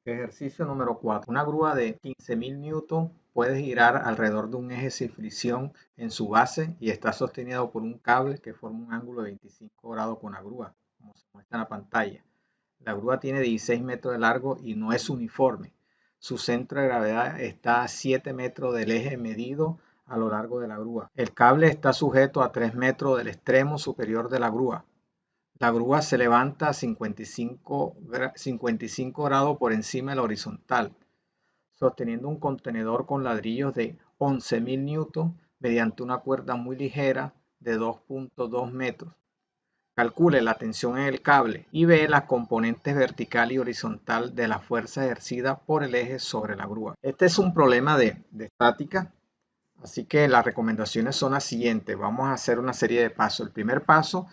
Ejercicio número 4. Una grúa de 15.000 newton puede girar alrededor de un eje sin fricción en su base y está sostenido por un cable que forma un ángulo de 25 grados con la grúa, como se muestra en la pantalla. La grúa tiene 16 metros de largo y no es uniforme. Su centro de gravedad está a 7 metros del eje medido a lo largo de la grúa. El cable está sujeto a 3 metros del extremo superior de la grúa. La grúa se levanta a 55 grados por encima de la horizontal, sosteniendo un contenedor con ladrillos de 11.000 newton mediante una cuerda muy ligera de 2.2 metros. Calcule la tensión en el cable y ve las componentes vertical y horizontal de la fuerza ejercida por el eje sobre la grúa. Este es un problema de estática, así que las recomendaciones son las siguientes. Vamos a hacer una serie de pasos. El primer paso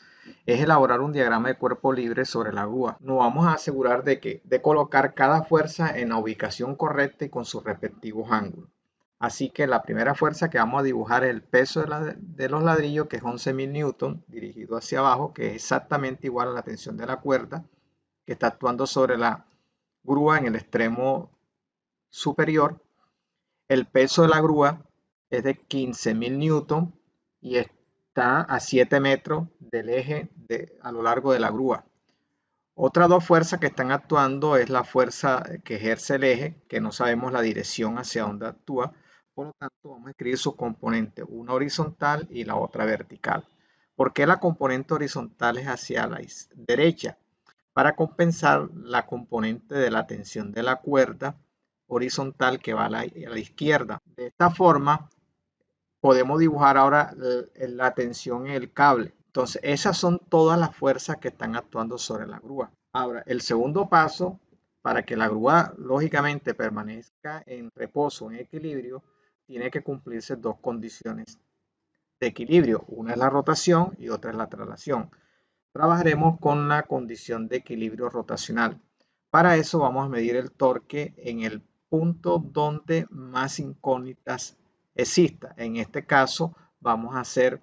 es elaborar un diagrama de cuerpo libre sobre la grúa. Nos vamos a asegurar de colocar cada fuerza en la ubicación correcta y con sus respectivos ángulos. Así que la primera fuerza que vamos a dibujar es el peso de los ladrillos, que es 11.000 newton, dirigido hacia abajo, que es exactamente igual a la tensión de la cuerda, que está actuando sobre la grúa en el extremo superior. El peso de la grúa es de 15.000 newton y está a 7 metros del eje a lo largo de la grúa. Otras dos fuerzas que están actuando es la fuerza que ejerce el eje, que no sabemos la dirección hacia donde actúa. Por lo tanto, vamos a escribir sus componentes, una horizontal y la otra vertical. ¿Por qué la componente horizontal es hacia la derecha? Para compensar la componente de la tensión de la cuerda horizontal que va a la izquierda. De esta forma, podemos dibujar ahora la tensión en el cable. Entonces, esas son todas las fuerzas que están actuando sobre la grúa. Ahora, el segundo paso, para que la grúa lógicamente permanezca en reposo, en equilibrio, tiene que cumplirse dos condiciones de equilibrio. Una es la rotación y otra es la traslación. Trabajaremos con la condición de equilibrio rotacional. Para eso vamos a medir el torque en el punto donde más incógnitas exista. En este caso vamos a hacer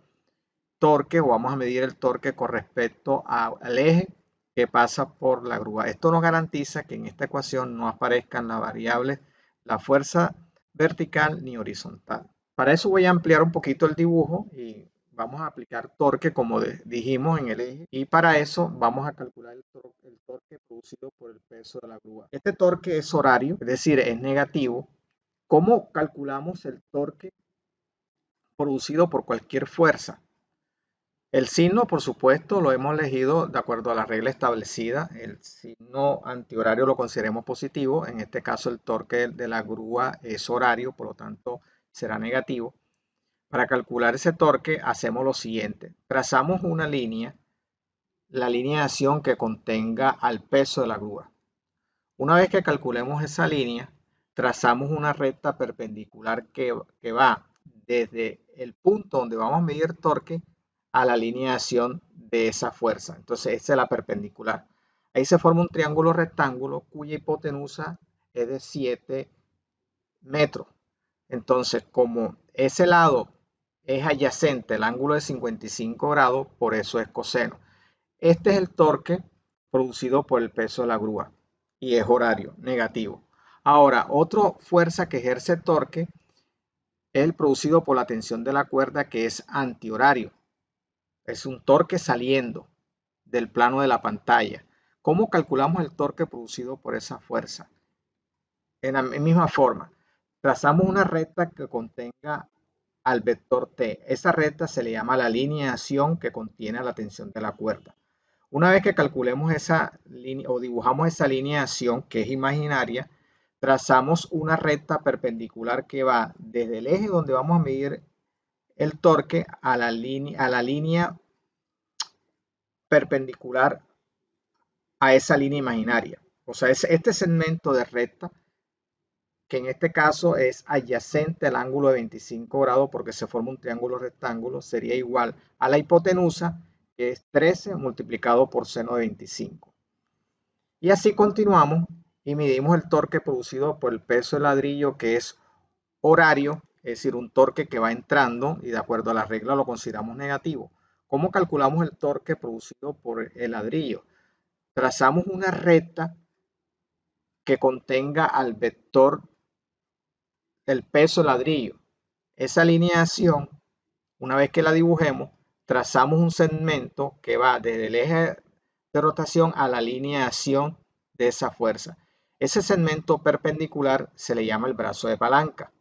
torque o vamos a medir el torque con respecto al eje que pasa por la grúa. Esto nos garantiza que en esta ecuación no aparezcan las variables, la fuerza vertical ni horizontal. Para eso voy a ampliar un poquito el dibujo y vamos a aplicar torque como dijimos en el eje, y para eso vamos a calcular el torque producido por el peso de la grúa. Este torque es horario, es decir, es negativo. ¿Cómo calculamos el torque producido por cualquier fuerza? El signo, por supuesto, lo hemos elegido de acuerdo a la regla establecida. El signo antihorario lo consideremos positivo. En este caso, el torque de la grúa es horario, por lo tanto, será negativo. Para calcular ese torque, hacemos lo siguiente. Trazamos una línea, la línea de acción que contenga al peso de la grúa. Una vez que calculemos esa línea, trazamos una recta perpendicular que va desde el punto donde vamos a medir torque a la línea de acción de esa fuerza. Entonces, esa es la perpendicular. Ahí se forma un triángulo rectángulo cuya hipotenusa es de 7 metros. Entonces, como ese lado es adyacente al ángulo de 55 grados, por eso es coseno. Este es el torque producido por el peso de la grúa y es horario, negativo. Ahora, otra fuerza que ejerce torque es el producido por la tensión de la cuerda, que es antihorario. Es un torque saliendo del plano de la pantalla. ¿Cómo calculamos el torque producido por esa fuerza? En la misma forma, trazamos una recta que contenga al vector T. Esa recta se le llama la línea de acción que contiene la tensión de la cuerda. Una vez que calculemos esa línea o dibujamos esa línea de acción que es imaginaria, trazamos una recta perpendicular que va desde el eje donde vamos a medir el torque a la línea perpendicular a esa línea imaginaria. O sea, este segmento de recta, que en este caso es adyacente al ángulo de 25 grados porque se forma un triángulo rectángulo, sería igual a la hipotenusa, que es 13 multiplicado por seno de 25. Y así continuamos y medimos el torque producido por el peso del ladrillo, que es horario, es decir, un torque que va entrando y de acuerdo a la regla lo consideramos negativo. ¿Cómo calculamos el torque producido por el ladrillo? Trazamos una recta que contenga al vector el peso ladrillo. Esa alineación, una vez que la dibujemos, trazamos un segmento que va desde el eje de rotación a la alineación de esa fuerza. Ese segmento perpendicular se le llama el brazo de palanca.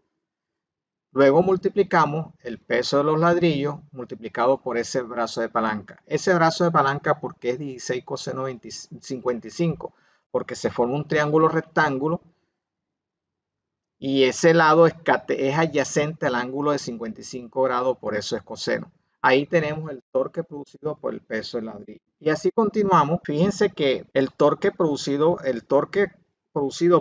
Luego multiplicamos el peso de los ladrillos multiplicado por ese brazo de palanca. Ese brazo de palanca, ¿por qué es 16 coseno 55? Porque se forma un triángulo rectángulo y ese lado es adyacente al ángulo de 55 grados, por eso es coseno. Ahí tenemos el torque producido por el peso del ladrillo. Y así continuamos. Fíjense que el torque producido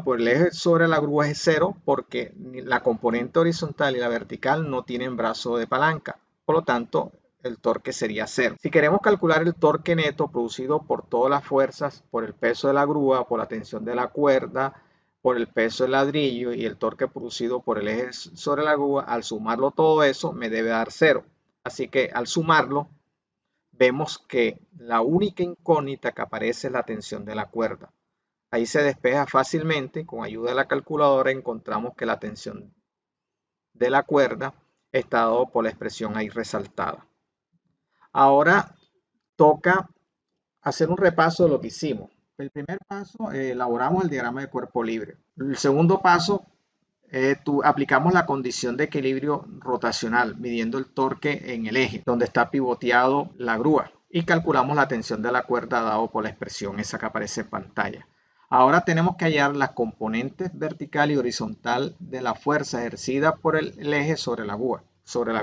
por el eje sobre la grúa es cero porque la componente horizontal y la vertical no tienen brazo de palanca. Por lo tanto, el torque sería cero. Si queremos calcular el torque neto producido por todas las fuerzas, por el peso de la grúa, por la tensión de la cuerda, por el peso del ladrillo y el torque producido por el eje sobre la grúa, al sumarlo todo eso me debe dar cero. Así que al sumarlo vemos que la única incógnita que aparece es la tensión de la cuerda. Ahí se despeja fácilmente, con ayuda de la calculadora encontramos que la tensión de la cuerda está dado por la expresión ahí resaltada. Ahora toca hacer un repaso de lo que hicimos. El primer paso, elaboramos el diagrama de cuerpo libre. El segundo paso, aplicamos la condición de equilibrio rotacional, midiendo el torque en el eje, donde está pivoteado la grúa, y calculamos la tensión de la cuerda dado por la expresión esa que aparece en pantalla. Ahora tenemos que hallar las componentes vertical y horizontal de la fuerza ejercida por el eje sobre la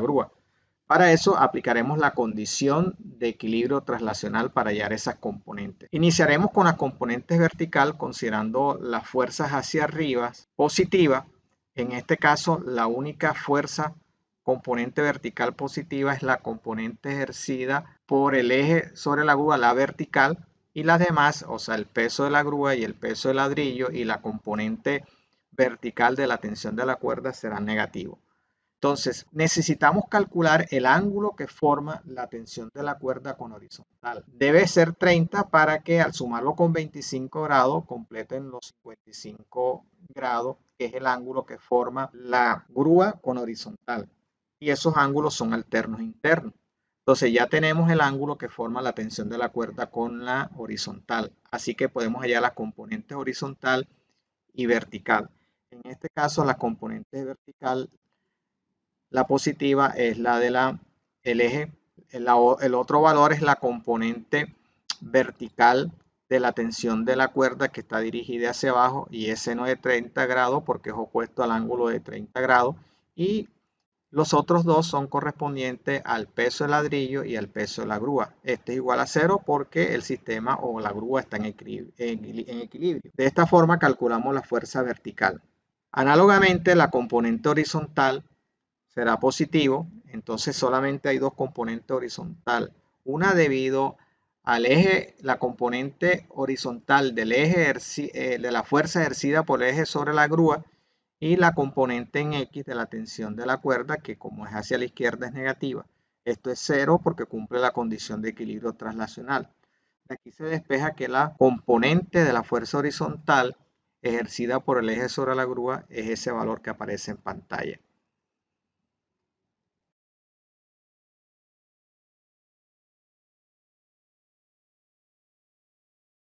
grúa. Para eso aplicaremos la condición de equilibrio traslacional para hallar esas componentes. Iniciaremos con las componentes vertical considerando las fuerzas hacia arriba positivas. En este caso, la única fuerza componente vertical positiva es la componente ejercida por el eje sobre la grúa, la vertical, y las demás, o sea, el peso de la grúa y el peso del ladrillo y la componente vertical de la tensión de la cuerda serán negativos. Entonces, necesitamos calcular el ángulo que forma la tensión de la cuerda con horizontal. Debe ser 30 para que al sumarlo con 25 grados completen los 55 grados, que es el ángulo que forma la grúa con horizontal. Y esos ángulos son alternos internos. Entonces ya tenemos el ángulo que forma la tensión de la cuerda con la horizontal. Así que podemos hallar las componentes horizontal y vertical. En este caso, la componente vertical, la positiva es la de el eje, el otro valor es la componente vertical de la tensión de la cuerda que está dirigida hacia abajo y ese no es de 30 grados porque es opuesto al ángulo de 30 grados y los otros dos son correspondientes al peso del ladrillo y al peso de la grúa. Este es igual a 0 porque el sistema o la grúa está en equilibrio. De esta forma calculamos la fuerza vertical. Análogamente, la componente horizontal será positivo, entonces solamente hay dos componentes horizontal. Una debido al eje, la componente horizontal del eje de la fuerza ejercida por el eje sobre la grúa y la componente en X de la tensión de la cuerda, que como es hacia la izquierda es negativa. Esto es 0 porque cumple la condición de equilibrio traslacional. De aquí se despeja que la componente de la fuerza horizontal ejercida por el eje sobre la grúa es ese valor que aparece en pantalla.